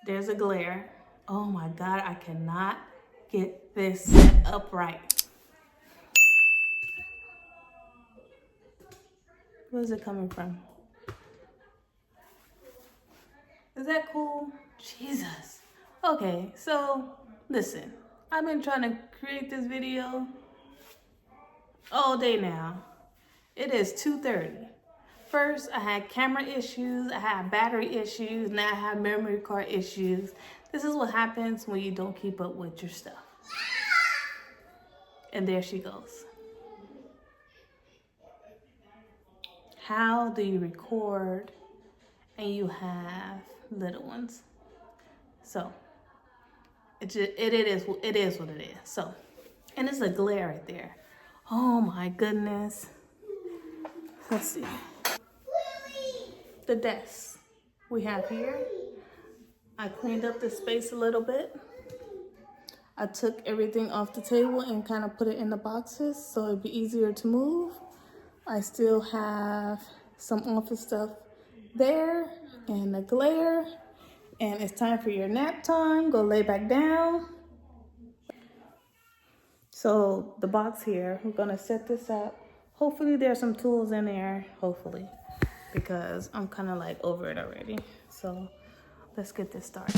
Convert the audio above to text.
There's a glare. Oh my God, I cannot get this set up right. Where's it coming from? Is that cool? Jesus. Okay, so listen, I've been trying to create this video all day now. It is 2:30. First, I had camera issues, I had battery issues, now I have memory card issues. This is what happens when you don't keep up with your stuff. And there she goes. How do you record and you have little ones? So it is what it is. So, and it's a glare right there. Oh my goodness. Let's see. The desk we have here. I cleaned up the space a little bit. I took everything off the table and kind of put it in the boxes so it'd be easier to move. I still have some office stuff there and the glare. And it's time for your nap time. Go lay back down. So the box here, we're gonna set this up. Hopefully there's some tools in there, hopefully, because I'm kind of like over it already. So let's get this started.